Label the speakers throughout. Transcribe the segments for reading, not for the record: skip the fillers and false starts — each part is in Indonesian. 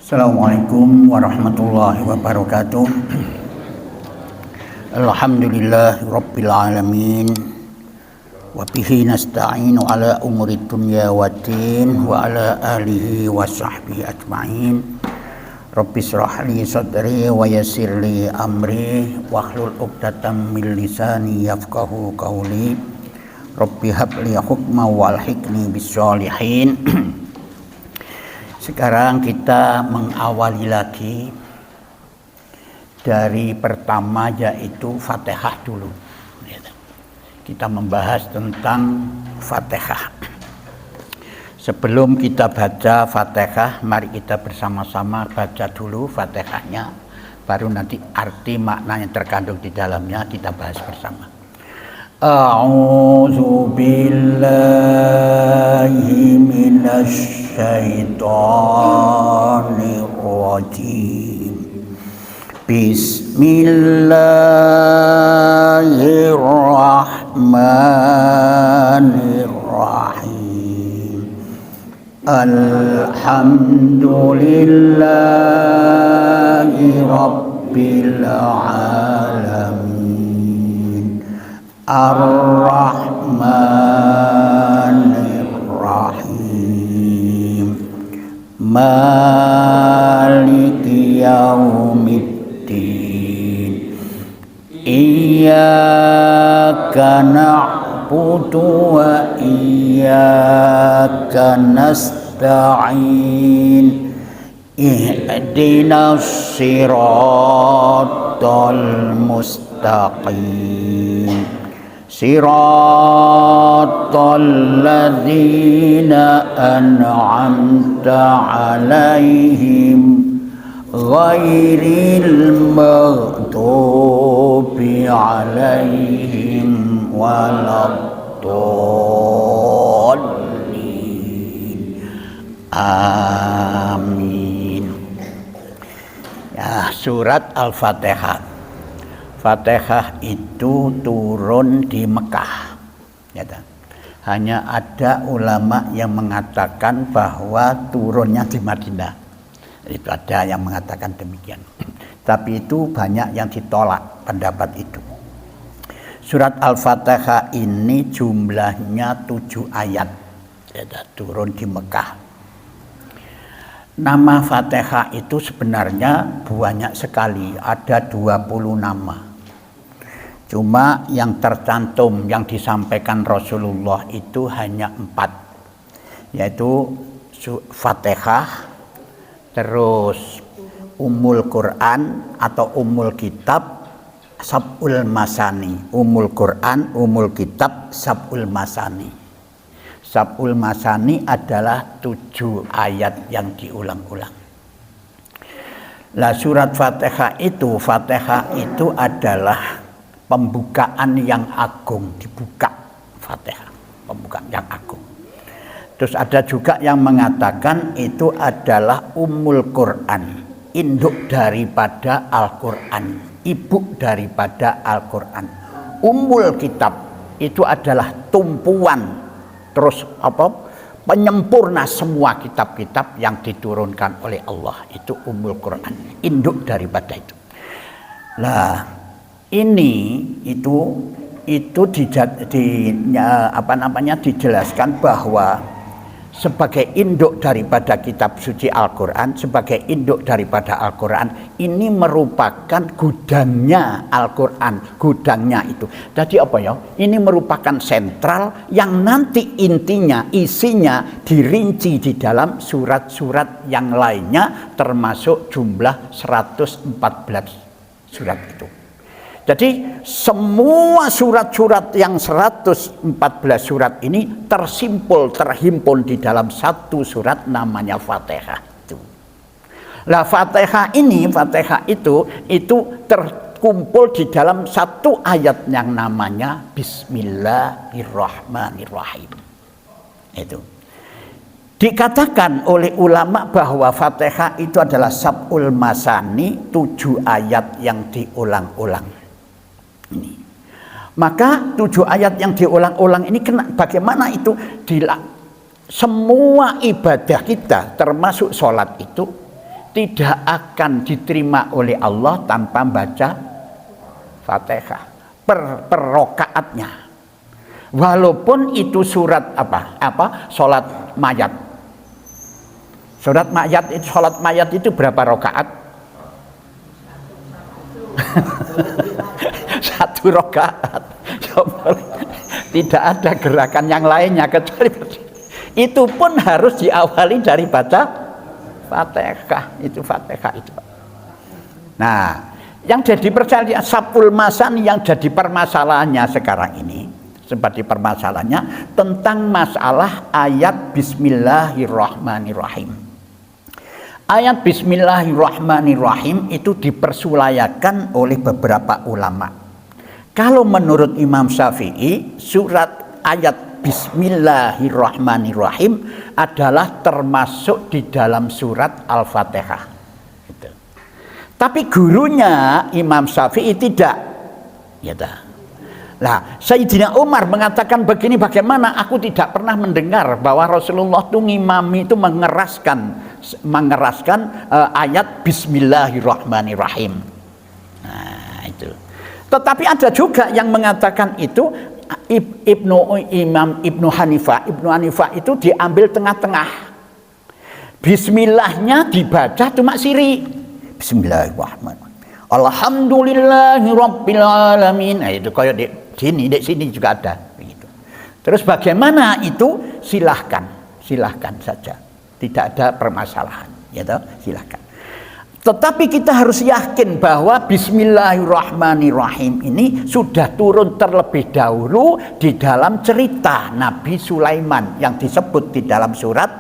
Speaker 1: Assalamualaikum warahmatullahi wabarakatuh. Alhamdulillahi rabbil alamin. Wa bihi nasta'inu ala umuri dunya waddin wa ala alihi wa sahbihi ajma'in. Rabbi shrah li sadri wa yassir li amri wahlul 'uqdatam min lisani yafqahu qawli. Rabbi habli hukma walhiqni bish-sholihin. Sekarang kita mengawali lagi dari pertama, yaitu Fatihah dulu. Kita membahas tentang Fatihah. Sebelum kita baca Fatihah, mari kita bersama-sama baca dulu Fatihahnya, baru nanti arti makna yang terkandung di dalamnya kita bahas bersama. A'udzu billahi minasy syaitonir rajim. Bismillahirrahmanirrahim. Alhamdulillahi rabbil alamin. Ar-Rahmanir-Rahim. Maliki yaumiddin. Iyyaka na'budu wa iyyaka nasta'in. Ihdinas siratal mustaqim. Siratal ladzina an'amta 'alaihim ghairil maghdubi 'alaihim waladdallin. Amin. Ya, surat Al-Fatihah. Fatihah itu turun di Mekah. Ya, hanya ada ulama yang mengatakan bahwa turunnya di Madinah. Itu ada yang mengatakan demikian. Tapi itu banyak yang ditolak pendapat itu. Surat Al-Fatihah ini jumlahnya 7 ayat. Ya, turun di Mekah. Nama Fatihah itu sebenarnya banyak sekali, ada 20 nama. Cuma yang tercantum, yang disampaikan Rasulullah itu hanya 4, yaitu Fatihah, terus Ummul Quran atau Ummul Kitab, Sab'ul Masani. Ummul Quran, Ummul Kitab, Sab'ul Masani. Sab'ul Masani adalah 7 ayat yang diulang-ulang. Lah surat Fatihah itu adalah pembukaan yang agung, dibuka Fatihah, pembukaan yang agung. Terus ada juga yang mengatakan itu adalah Ummul Quran, induk daripada Al-Quran, ibu daripada Al-Quran. Ummul Kitab itu adalah tumpuan, terus penyempurna semua kitab-kitab yang diturunkan oleh Allah. Itu Ummul Quran, induk daripada itu. Lah dijelaskan bahwa sebagai induk daripada kitab suci Al-Quran, sebagai induk daripada Al-Quran, ini merupakan gudangnya Al-Quran, gudangnya itu. Jadi ini merupakan sentral yang nanti intinya, isinya dirinci di dalam surat-surat yang lainnya, termasuk jumlah 114 surat itu. Jadi semua surat-surat yang 114 surat ini terhimpun di dalam satu surat namanya Fatihah itu. Lah Fatihah itu terkumpul di dalam satu ayat yang namanya Bismillahirrahmanirrahim. Itu. Dikatakan oleh ulama bahwa Fatihah itu adalah Sab'ul Masani, 7 ayat yang diulang-ulang. Ini. Maka 7 ayat yang diulang-ulang ini bagaimana itu semua ibadah kita termasuk sholat itu tidak akan diterima oleh Allah tanpa baca Fatihah per rakaatnya. Walaupun itu surat salat mayat. Salat mayat itu berapa rakaat? Satu rakaat. Tidak ada gerakan yang lainnya kecuali itu pun harus diawali dari baca Fatihah. Itu Fatihah itu. Nah, yang jadi percaya Sabul Masan yang jadi permasalahannya sekarang ini, seperti permasalahannya tentang masalah ayat Bismillahirrahmanirrahim. Ayat Bismillahirrahmanirrahim itu dipersulayakan oleh beberapa ulama. Kalau menurut Imam Syafi'i, surat ayat Bismillahirrahmanirrahim adalah termasuk di dalam surat Al-Fatihah. Gitu. Tapi gurunya Imam Syafi'i tidak. Gitu. Nah, Sayyidina Umar mengatakan begini, bagaimana aku tidak pernah mendengar bahwa Rasulullah itu ngimami itu mengeraskan ayat Bismillahirrahmanirrahim. Nah, itu. Tetapi ada juga yang mengatakan itu Ibnu Hanifah itu diambil tengah-tengah. Bismillahnya dibaca cuma siri. Bismillahirrahmanirrahim. Alhamdulillahirabbil alamin. Nah, itu kayak di sini juga ada begitu. Terus bagaimana itu? Silahkan saja. Tidak ada permasalahan, ya toh? Silahkan. Tetapi kita harus yakin bahwa Bismillahirrahmanirrahim ini sudah turun terlebih dahulu di dalam cerita Nabi Sulaiman yang disebut di dalam surat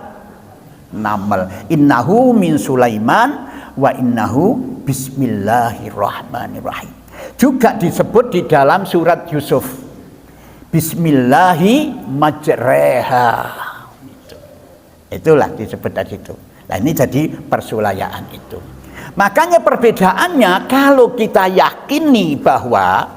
Speaker 1: Naml. Innahu min Sulaiman wa innahu Bismillahirrahmanirrahim. Juga disebut di dalam surat Yusuf. Bismillahi majreha. Itulah disebut tadi itu. Nah, ini jadi persulayaan itu. Makanya perbedaannya kalau kita yakini bahwa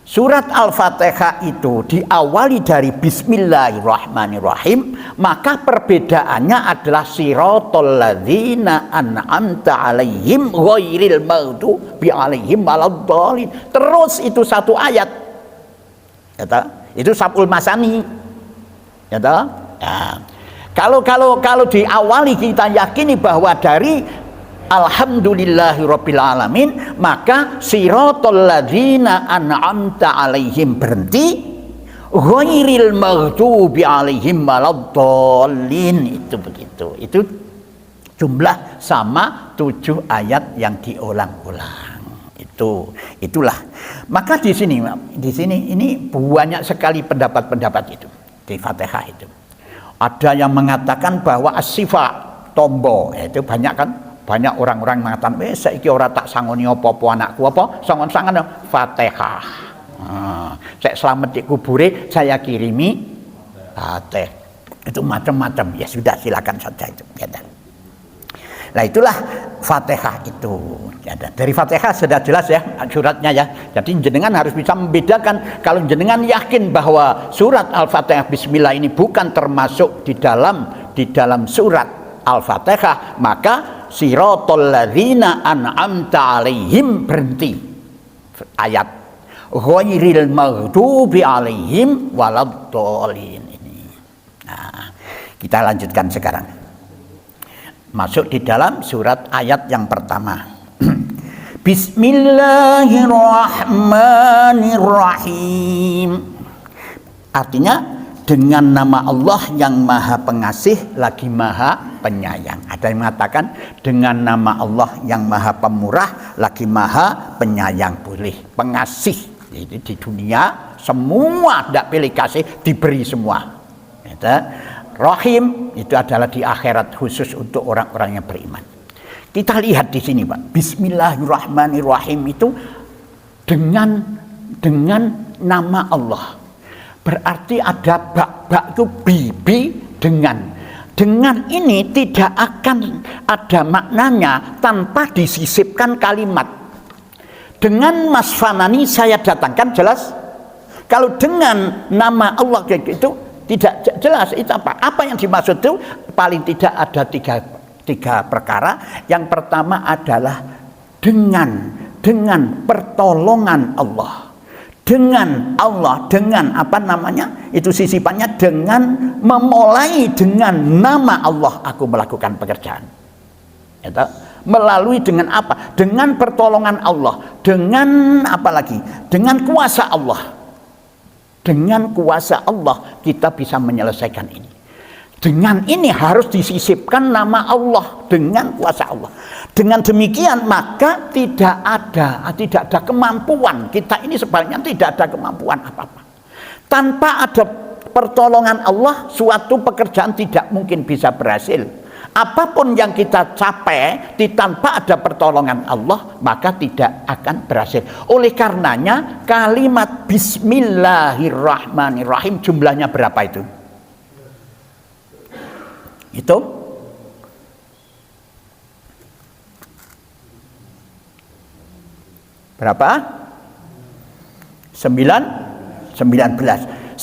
Speaker 1: surat Al-Fatihah itu diawali dari Bismillahirrahmanirrahim, maka perbedaannya adalah siratal ladzina an'amta 'alaihim ghairil maghdubi 'alaihim waladdallin. Terus itu satu ayat. Ya, itu Sabul Masani. Ya, nah, kalau diawali kita yakini bahwa dari Alhamdulillahirabbil alamin, maka siratal ladzina an'amta 'alaihim berhenti, ghairil maghdubi 'alaihim waladdallin. Itu begitu. Itu jumlah sama 7 ayat yang diulang-ulang. Itulah. Maka di sini ini banyak sekali pendapat-pendapat itu di Fatihah itu. Ada yang mengatakan bahwa as-sifa tombo, itu banyak kan? Banyak orang-orang mengatakan, saiki ora tak sangoni apa-apa anakku, apa sangon-sangon Fatihah. Saya selamat di kubure, saya kirimi Fatihah. Itu macam-macam. Ya sudah, silakan saja itu. Ya, nah, itulah Fatihah itu. Ya, dari Fatihah sudah jelas ya suratnya ya. Jadi jenengan harus bisa membedakan. Kalau jenengan yakin bahwa surat Al-Fatihah Bismillah ini bukan termasuk di dalam surat Al-Fatihah, maka siratal ladzina an'amta 'alaihim berhenti ayat ghairil maghdubi 'alaihim waladdallin ini. Nah, kita lanjutkan sekarang. Masuk di dalam surat ayat yang pertama. Bismillahirrahmanirrahim. Artinya dengan nama Allah yang Maha Pengasih lagi Maha Penyayang. Ada yang mengatakan dengan nama Allah yang Maha Pemurah lagi Maha Penyayang, boleh pengasih. Jadi di dunia semua tidak pilih kasih, diberi semua. Rahim itu adalah di akhirat khusus untuk orang-orang yang beriman. Kita lihat di sini, Pak. Bismillahirrahmanirrahim itu dengan nama Allah. Berarti ada bak itu bibi dengan ini tidak akan ada maknanya tanpa disisipkan kalimat. Dengan Mas Fanani saya datangkan jelas. Kalau dengan nama Allah kayak gitu tidak jelas itu apa yang dimaksud itu. Paling tidak ada tiga perkara. Yang pertama adalah dengan pertolongan Allah. Dengan Allah, dengan apa namanya? Itu sisipannya, dengan memulai dengan nama Allah aku melakukan pekerjaan. Ya, melalui dengan apa? Dengan pertolongan Allah. Dengan apa lagi? Dengan kuasa Allah. Dengan kuasa Allah kita bisa menyelesaikan ini. Dengan ini harus disisipkan nama Allah, dengan kuasa Allah. Dengan demikian maka tidak ada kemampuan. Kita ini sebaliknya tidak ada kemampuan apa-apa. Tanpa ada pertolongan Allah, suatu pekerjaan tidak mungkin bisa berhasil. Apapun yang kita capai tanpa ada pertolongan Allah, maka tidak akan berhasil. Oleh karenanya kalimat Bismillahirrahmanirrahim jumlahnya berapa itu? Itu berapa? 19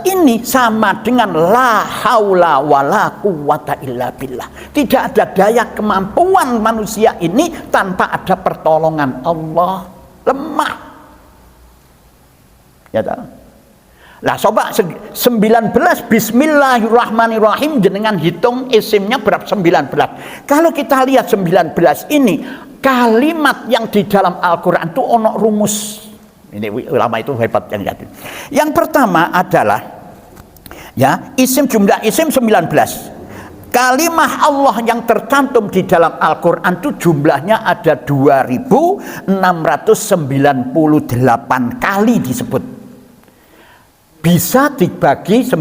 Speaker 1: ini sama dengan la haula wala quwata illa billah. Tidak ada daya kemampuan manusia ini tanpa ada pertolongan Allah. Lemah. Ya tahu. Lah coba 19 Bismillahirrahmanirrahim jenengan hitung isimnya berapa? 19. Kalau kita lihat 19 ini kalimat yang di dalam Al-Qur'an itu ono rumus. Ini ulama itu hebat yang jadi. Yang pertama adalah ya, jumlah isim 19. Kalimah Allah yang tercantum di dalam Al-Qur'an itu jumlahnya ada 2698 kali disebut. Bisa dibagi 19.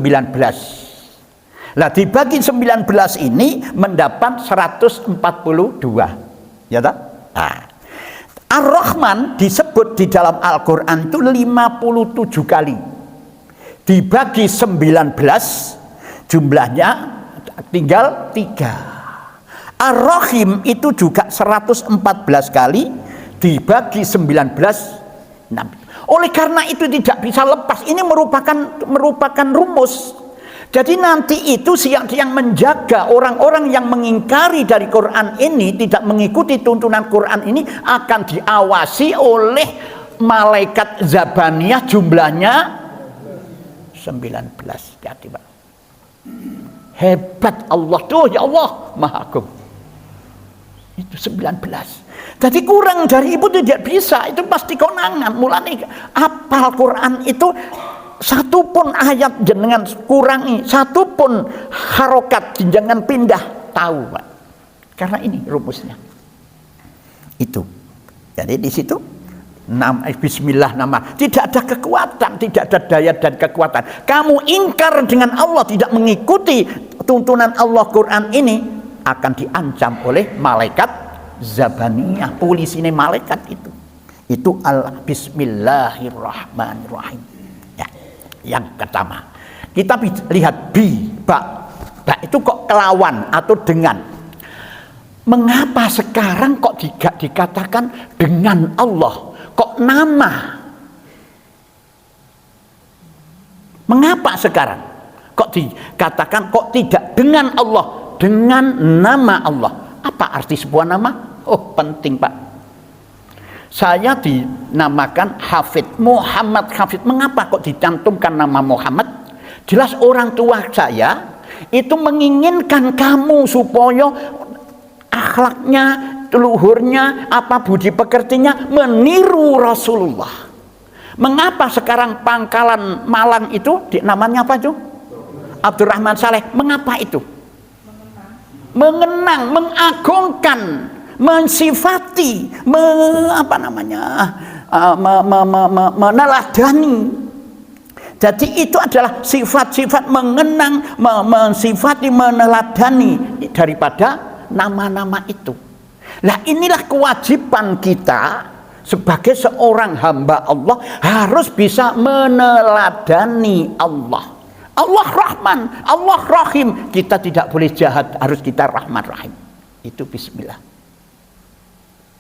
Speaker 1: Lah dibagi 19 ini mendapat 142. Ya tak? Nah, Ar-Rahman disebut di dalam Al-Quran itu 57 kali. Dibagi 19 jumlahnya tinggal 3. Ar-Rahim itu juga 114 kali. Dibagi 19 6. Oleh karena itu tidak bisa lepas. Ini merupakan rumus. Jadi nanti itu yang menjaga orang-orang yang mengingkari dari Quran ini, tidak mengikuti tuntunan Quran ini, akan diawasi oleh malaikat Zabaniyah jumlahnya 19. Jadi Pak, hebat Allah tuh, ya Allah Maha Agung. Itu 19. Jadi kurang dari itu tidak bisa, itu pasti konangan. Mulane apal Quran itu satu pun ayat jenengan kurangi, satu pun harokat jangan pindah, tahu Pak. Karena ini rumusnya. Itu. Jadi di situ Bismillah nama, tidak ada kekuatan, tidak ada daya dan kekuatan. Kamu ingkar dengan Allah, tidak mengikuti tuntunan Allah Quran ini, akan diancam oleh malaikat Zabaniyah, polisi ini malaikat itu. Itu Bismillahirrahmanirrahim. Yang pertama kita lihat ba itu kok kelawan atau dengan. Mengapa sekarang kok dikatakan dengan Allah, kok nama? Mengapa sekarang kok dikatakan kok tidak dengan Allah, dengan nama Allah? Apa arti sebuah nama? Oh penting Pak. Saya dinamakan Hafid, Muhammad Hafid. Mengapa kok dicantumkan nama Muhammad? Jelas orang tua saya itu menginginkan kamu supaya akhlaknya, luhurnya, apa budi pekertinya meniru Rasulullah. Mengapa sekarang Pangkalan Malang itu namanya apa itu? Abdurrahman Saleh. Mengapa itu? Mengenang, mengagungkan, mensifati, meneladani. Jadi itu adalah sifat-sifat mengenang, mensifati, meneladani daripada nama-nama itu. Nah inilah kewajiban kita sebagai seorang hamba Allah, harus bisa meneladani Allah. Allah Rahman, Allah Rahim. Kita tidak boleh jahat, harus kita Rahman Rahim. Itu Bismillah.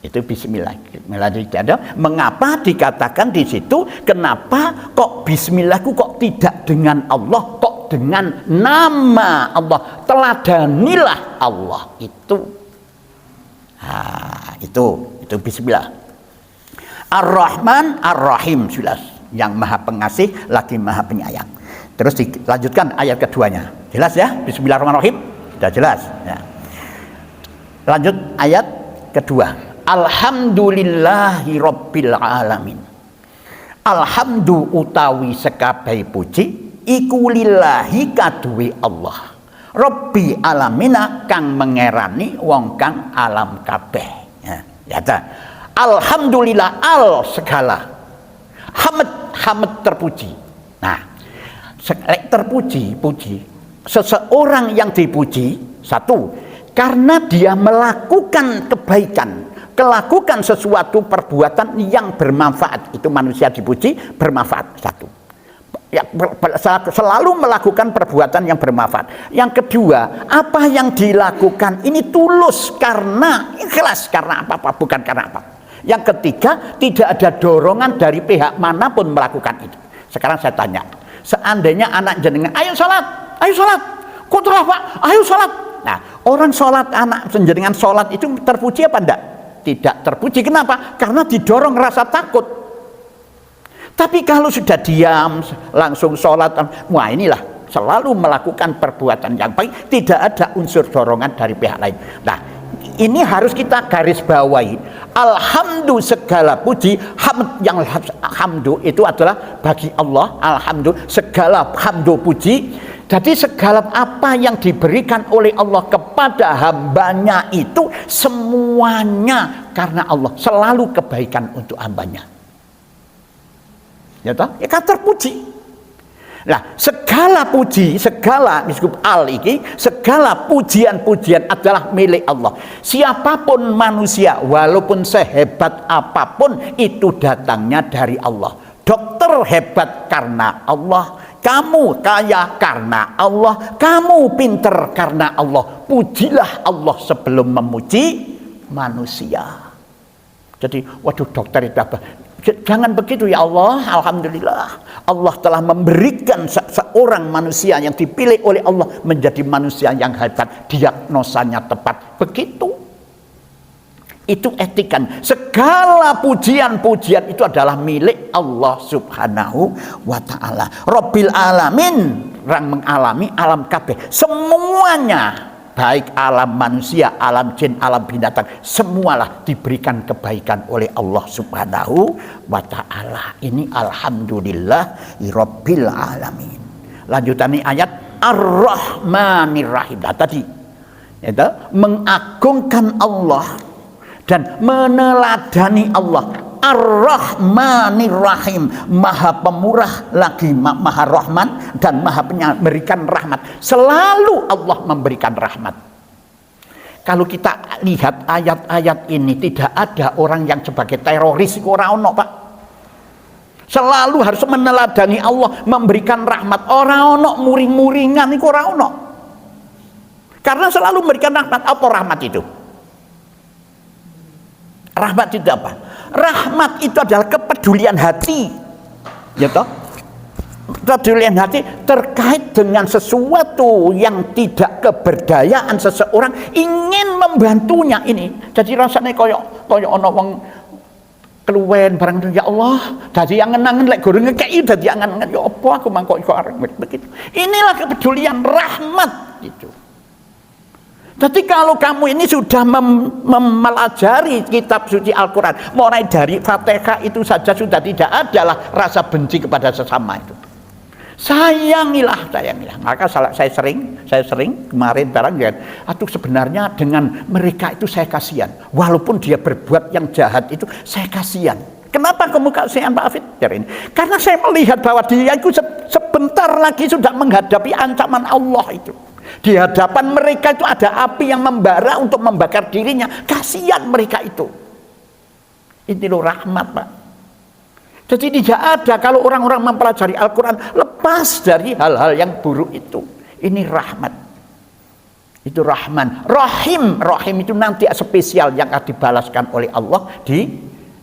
Speaker 1: Itu Bismillah. Mengapa dikatakan di situ? Kenapa kok Bismillahku kok tidak dengan Allah, kok dengan nama Allah, teladanilah Allah itu. Nah, itu bismillah. Ar-Rahman Ar-Rahim, jelas, yang Maha Pengasih lagi Maha Penyayang. Terus dilanjutkan ayat keduanya. Jelas ya? Bismillahirrahmanirrahim. Sudah jelas ya. Lanjut ayat kedua. Alhamdulillahi rabbil alamin. Alhamdu utawi sekabeh puji iku lillahi kaduwe Allah. Rabbi alamina kang mengerani wong kang alam kabeh. Ya ta. Alhamdulillah al segala. Hamd terpuji. Nah, terpuji, seseorang yang dipuji, satu, karena dia melakukan kebaikan, melakukan sesuatu perbuatan yang bermanfaat. Itu manusia dipuji bermanfaat, satu. Ya, selalu melakukan perbuatan yang bermanfaat. Yang kedua, apa yang dilakukan ini tulus karena ikhlas, karena apa-apa, bukan karena apa. Yang ketiga, tidak ada dorongan dari pihak manapun melakukan itu. Sekarang saya tanya, seandainya anak jenengan, ayo sholat, kok telah Pak, ayo sholat. Nah, orang sholat, anak jenengan sholat itu terpuji apa enggak? Tidak terpuji. Kenapa? Karena didorong rasa takut. Tapi kalau sudah diam, langsung sholat, wah inilah selalu melakukan perbuatan yang baik, tidak ada unsur dorongan dari pihak lain. Nah, ini harus kita garis bawahi. Alhamdulillah segala puji, hamdu itu adalah bagi Allah. Alhamdulillah segala hamdu puji. Jadi segala apa yang diberikan oleh Allah kepada hambanya itu semuanya karena Allah, selalu kebaikan untuk hambanya. Ya toh? Ya kan terpuji. Nah, segala puji, segala meskipun segala pujian-pujian adalah milik Allah. Siapapun manusia, walaupun sehebat apapun, itu datangnya dari Allah. Dokter hebat karena Allah, kamu kaya karena Allah, kamu pinter karena Allah. Pujilah Allah sebelum memuji manusia. Jadi, waduh dokter itu apa? Jangan begitu ya Allah. Alhamdulillah Allah telah memberikan seorang manusia yang dipilih oleh Allah menjadi manusia yang hebat, diagnosanya tepat. Begitu. Itu etikan. Segala pujian-pujian itu adalah milik Allah subhanahu wa ta'ala. Rabbil alamin, orang mengalami alam kabeh. Semuanya, baik alam manusia, alam jin, alam binatang, semualah diberikan kebaikan oleh Allah subhanahu wa ta'ala. Ini alhamdulillahi rabbil alamin. Lanjutannya ayat Ar-Rahmanir-Rahim. Nah, tadi itu mengagungkan Allah dan meneladani Allah. Ar-Rahmanir-Rahim, Maha Pemurah lagi Maha Rahman dan Maha memberikan rahmat. Selalu Allah memberikan rahmat. Kalau kita lihat ayat-ayat ini, tidak ada orang yang sebagai teroris itu ora ono, Pak. Selalu harus meneladani Allah, memberikan rahmat. Ora ono muring-muringan iku ora ono. Karena selalu memberikan rahmat. Apa rahmat itu? Rahmat itu apa? Rahmat itu adalah kepedulian hati, ya toh? Kepedulian hati terkait dengan sesuatu yang tidak keberdayaan seseorang, ingin membantunya ini. Jadi rasanya koyok ono wong keluwen barang itu, ya Allah, jadi angen-angen lek goreng ngekei, jadi angen-angen, ya apa aku mangkok iko areng begitu. Inilah kepedulian rahmat itu. Jadi kalau kamu ini sudah mempelajari kitab suci Al-Quran, mulai dari Fatihah itu saja sudah tidak adalah rasa benci kepada sesama itu. Sayangilah. Maka saya sering kemarin barang ya, aduh sebenarnya dengan mereka itu saya kasihan. Walaupun dia berbuat yang jahat itu, saya kasihan. Kenapa kamu kasihan Pak Afid? Karena saya melihat bahwa dia itu sebentar lagi sudah menghadapi ancaman Allah itu. Di hadapan mereka itu ada api yang membara untuk membakar dirinya. Kasihan mereka itu. Ini loh rahmat, Pak. Jadi tidak ada kalau orang-orang mempelajari Al-Quran lepas dari hal-hal yang buruk itu. Ini rahmat. Itu Rahman. Rahim itu nanti spesial yang akan dibalaskan oleh Allah di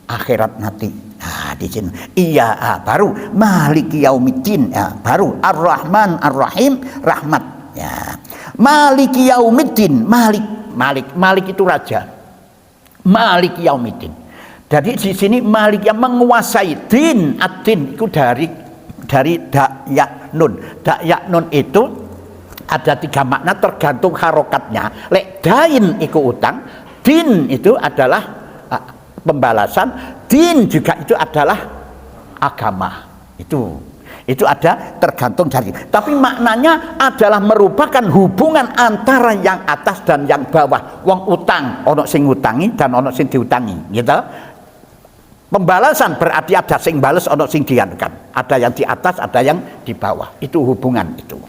Speaker 1: akhirat nanti. Nah, di sini iya baru Maliki Yaumiddin baru Ar-Rahman Ar-Rahim rahmat ya. Maliki Yaumiddin Malik itu raja. Maliki Yaumiddin. Jadi di sini Malik yang menguasai din, ad-din itu dari dak ya nun itu ada 3 makna tergantung harokatnya. Lek dain itu utang, din itu adalah pembalasan, din juga itu adalah agama. Itu ada tergantung dari. Tapi maknanya adalah merupakan hubungan antara yang atas dan yang bawah. Wong utang, ono sing ngutangi dan ono sing diutangi, gitu. Pembalasan berarti ada sing bales, ono sing dianukan. Ada yang di atas, ada yang di bawah. Itu hubungan itu.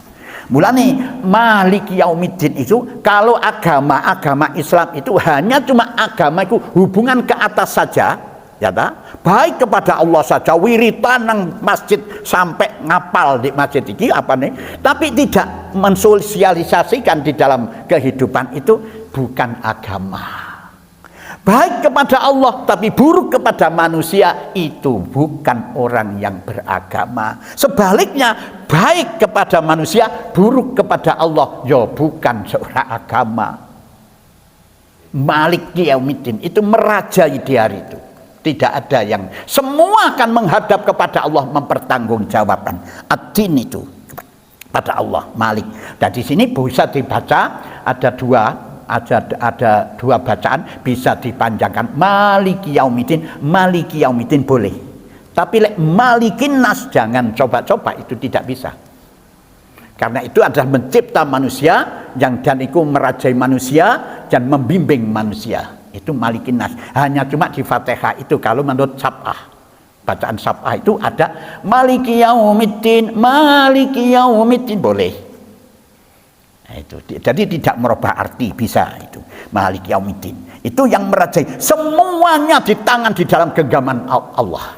Speaker 1: Mulane Maliki Yaumiddin itu kalau agama Islam itu hanya cuma agama itu hubungan ke atas saja, ya tak? Baik kepada Allah saja, wiritan nang masjid sampai ngapal di masjid ini apa nih? Tapi tidak mensosialisasikan di dalam kehidupan itu bukan agama. Baik kepada Allah tapi buruk kepada manusia itu bukan orang yang beragama. Sebaliknya baik kepada manusia buruk kepada Allah ya bukan seorang agama. Maliki Yaumiddin itu merajai di hari itu. Tidak ada yang semua akan menghadap kepada Allah mempertanggungjawabkan ad-din itu pada Allah Malik. Dan di sini bisa dibaca ada dua bacaan, bisa dipanjangkan Maliki Yaumiddin boleh, tapi Malikin Nas jangan coba-coba, itu tidak bisa, karena itu adalah mencipta manusia yang dan itu merajai manusia dan membimbing manusia. Itu Malikin Nas, hanya cuma di Fatihah itu. Kalau menurut Sab'ah, bacaan Sab'ah itu ada Maliki Yaumiddin boleh. Itu jadi tidak merubah arti, bisa itu Maliki Yaumiddin itu yang merajai semuanya di tangan di dalam genggaman Allah.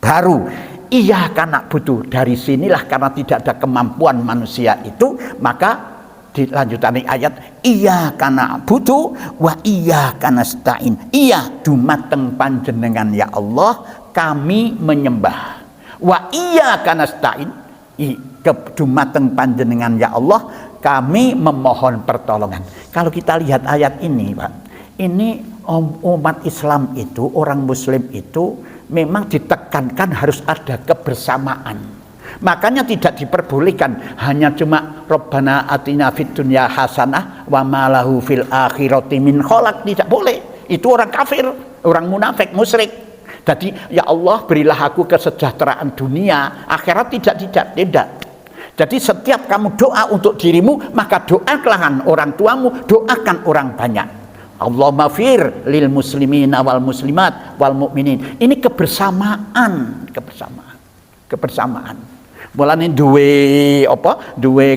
Speaker 1: Baru iyyaka na'budu, dari sinilah karena tidak ada kemampuan manusia itu, maka dilanjutan ayat iyyaka na'budu wa iyyaka nasta'in. Iya dumateng panjenengan ya Allah kami menyembah, wa iyyaka nasta'in dumateng panjenengan ya Allah kami memohon pertolongan. Kalau kita lihat ayat ini, Pak, ini umat Islam itu, orang Muslim itu memang ditekankan harus ada kebersamaan. Makanya tidak diperbolehkan hanya cuma Rabbana atina fid dunya hasanah wa ma lahu fil akhirati min khalaq, tidak boleh. Itu orang kafir, orang munafik, musyrik. Jadi ya Allah berilah aku kesejahteraan dunia, akhirat tidak. Jadi setiap kamu doa untuk dirimu, maka doakan orang tuamu, doakan orang banyak. Allahumma fir lil muslimina wal muslimat wal mu'minin. Ini kebersamaan. Mulane duwe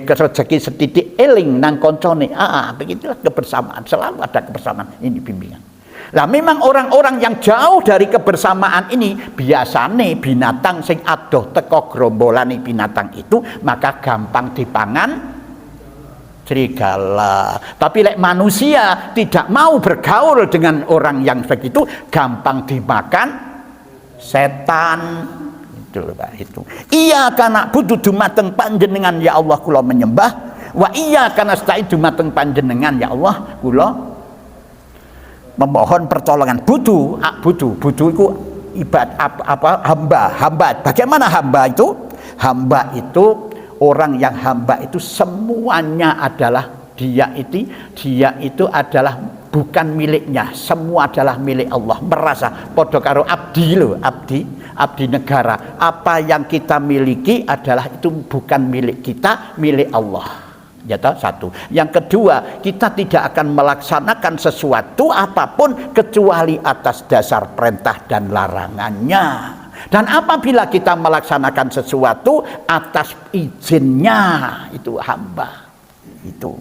Speaker 1: rezeki setitik eling nang koncone. Begitulah kebersamaan. Selalu ada kebersamaan. Ini bimbingan. Nah memang orang-orang yang jauh dari kebersamaan ini biasane binatang sing adoh teko grombolaning binatang itu maka gampang dipangan serigala. Tapi lek manusia tidak mau bergaul dengan orang yang begitu, gampang dimakan setan. Itu Pak, itu. Iyyaka na'budu dumateng panjenengan ya Allah kula menyembah, wa iyyaka nasta'in dumateng panjenengan ya Allah kula memohon pertolongan. Budu itu hamba. Bagaimana hamba itu? Hamba itu orang yang hamba itu semuanya adalah dia itu adalah bukan miliknya, semua adalah milik Allah. Merasa padha karo abdi negara. Apa yang kita miliki adalah itu bukan milik kita, milik Allah. Ya, satu. Yang kedua, kita tidak akan melaksanakan sesuatu apapun kecuali atas dasar perintah dan larangannya. Dan apabila kita melaksanakan sesuatu atas izinnya, itu hamba. Itu.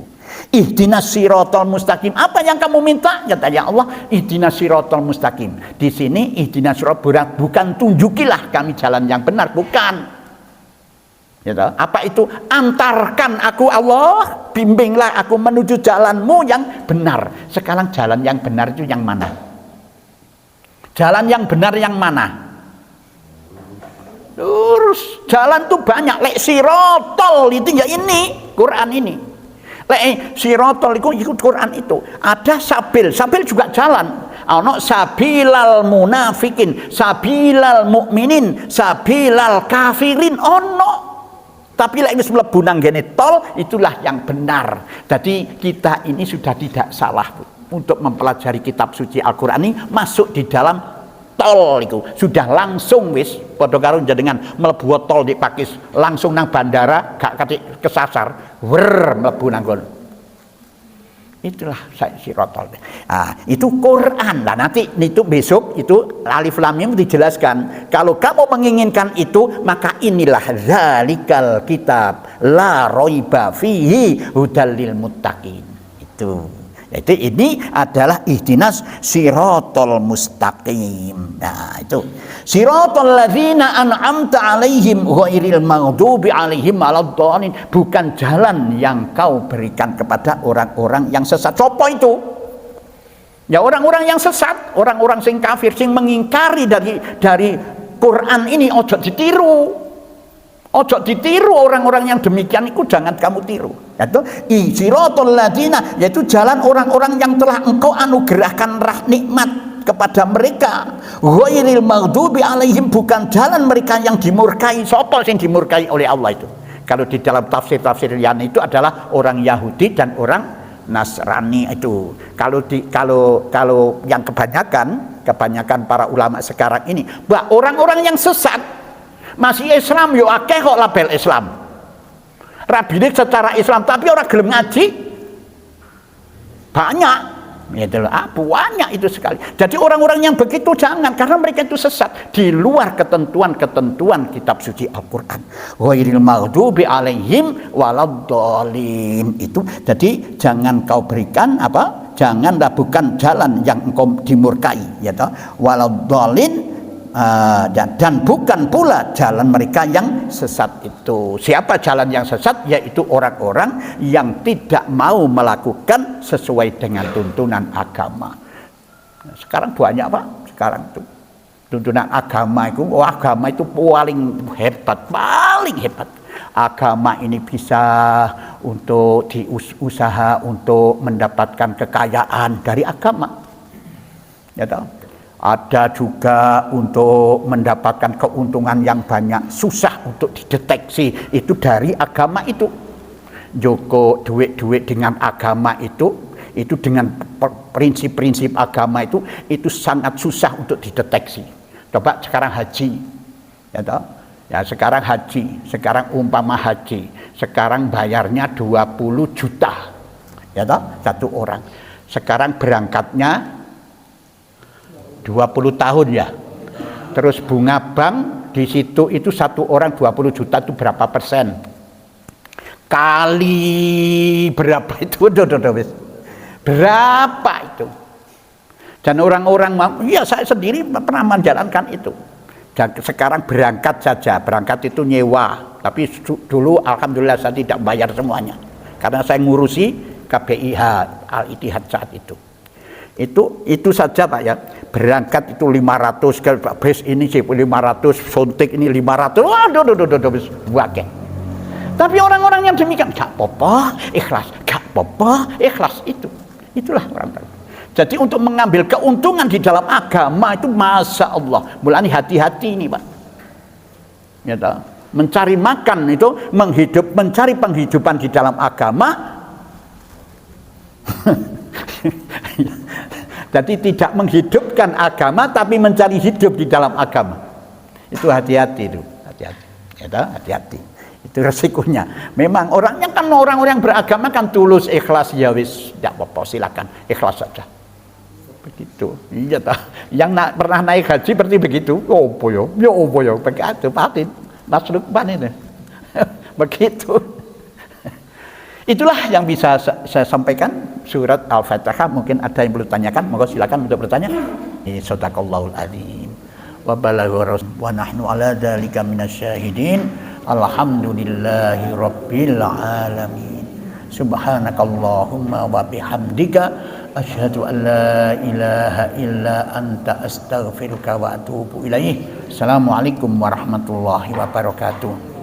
Speaker 1: Ihdinas siratal mustaqim. Apa yang kamu minta? Kata ya Allah, ihdinas siratal mustaqim. Di sini ihdinas siratal bukan tunjukilah kami jalan yang benar, bukan. Ya, apa itu? Antarkan aku Allah, bimbinglah aku menuju jalanmu yang benar. Sekarang jalan yang benar itu yang mana? Jalan yang benar yang mana? Lurus. Jalan tuh banyak. Lek sirotol itu ya ini Quran ini. Lek sirotol itu ikut Quran itu. Ada sabil. Sabil juga jalan. Ono sabilal munafikin, sabilal mukminin, sabilal kafirin. Ono. Tapi lek wis mlebu nang ngene tol, itulah yang benar. Jadi kita ini sudah tidak salah untuk mempelajari kitab suci Al-Qur'an ini masuk di dalam tol itu sudah langsung wis padha karo jenengan mlebu tol di Pakis langsung nang bandara gak katik kesasar wer mlebu nang kono. Itulah sirotol. Itu Quran. Nah, nanti itu besok itu alif lam mim dijelaskan. Kalau kamu menginginkan itu, maka inilah zalikal kitab la raiba fihi hudal lil muttaqin. Itu. Jadi ini adalah ihdinas sirotol mustaqim. Nah itu sirotol ladzina an'amta alaihim ghairil maghdubi alaihim waladdallin. Bukan jalan yang kau berikan kepada orang-orang yang sesat. Sopo itu? Ya orang-orang yang sesat, orang-orang sing kafir, sing mengingkari dari Quran ini. Ojo ditiru. Ojo ditiru orang-orang yang demikian itu, jangan kamu tiru. Yaitu siratal ladzina, yaitu jalan orang-orang yang telah engkau anugerahkan nikmat kepada mereka. Ghairil maghdubi alaihim, bukan jalan mereka yang dimurkai. Sapa sing dimurkai oleh Allah itu? Kalau di dalam tafsir-tafsir yang itu adalah orang Yahudi dan orang Nasrani itu. Kalau yang kebanyakan para ulama sekarang ini, orang-orang yang sesat masih Islam yo akeh kok label Islam. Rabine secara Islam tapi orang gelem ngaji. Banyak. Banyak itu sekali. Jadi orang-orang yang begitu jangan, karena mereka itu sesat di luar ketentuan kitab suci Al-Qur'an. Ghairil maghdubi alaihim waladdallin. Itu jadi jangan kau berikan janganlah bukan jalan yang engkau dimurkai, ya toh. Waladdallin. Dan bukan pula jalan mereka yang sesat itu. Siapa jalan yang sesat? Yaitu orang-orang yang tidak mau melakukan sesuai dengan tuntunan agama. Sekarang banyak Pak. Sekarang itu tuntunan agama itu paling hebat. Agama ini bisa untuk diusaha untuk mendapatkan kekayaan dari agama. Ya tahu. Ada juga untuk mendapatkan keuntungan yang banyak, susah untuk dideteksi itu dari agama itu. Joko duit dengan agama itu dengan prinsip-prinsip agama itu sangat susah untuk dideteksi. Coba sekarang haji, ya toh? Ya sekarang haji, sekarang umpama haji, sekarang bayarnya 20 juta, ya toh, satu orang. Sekarang berangkatnya 20 tahun ya. Terus bunga bank di situ itu satu orang 20 juta itu berapa persen? Kali berapa itu? Berapa itu? Dan orang-orang, ya saya sendiri pernah menjalankan itu. Dan sekarang berangkat saja, berangkat itu nyewa. Tapi dulu alhamdulillah saya tidak bayar semuanya. Karena saya ngurusi KBIH Al-Ittihad saat itu. Itu saja Pak ya. Berangkat itu 500 ke bus ini sih 500, suntik ini 500. Waduh buake. Tapi orang-orang yang demikian gak apa-apa, ikhlas itu. Itulah orang. Jadi untuk mengambil keuntungan di dalam agama itu Masya Allah. Mulai hati-hati ini Pak. Ya tahu. Mencari makan itu mencari penghidupan di dalam agama. Jadi tidak menghidupkan agama tapi mencari hidup di dalam agama. Itu hati-hati itu, hati-hati. Itu resikonya. Memang orangnya kan orang-orang beragama kan tulus, ikhlas, ya wis, tidak apa-apa, silakan ikhlas saja. Begitu. Iya toh. Yang pernah naik haji seperti begitu. Opo yo, begitu patin. Masuk ini. Begitu. Itulah yang bisa saya sampaikan. Surat Al-Fatihah, mungkin ada yang belum tanyakan, monggo silakan untuk bertanya. Shadaqallahul adzim wa balagha rasul wa nahnu ala dzalika minasyahidin. Alhamdulillahi rabbil alamin. Subhanakallahumma wa bihamdika asyhadu an la ilaha illa anta astaghfiruka wa atubu ilaih. Assalamualaikum warahmatullahi wabarakatuh.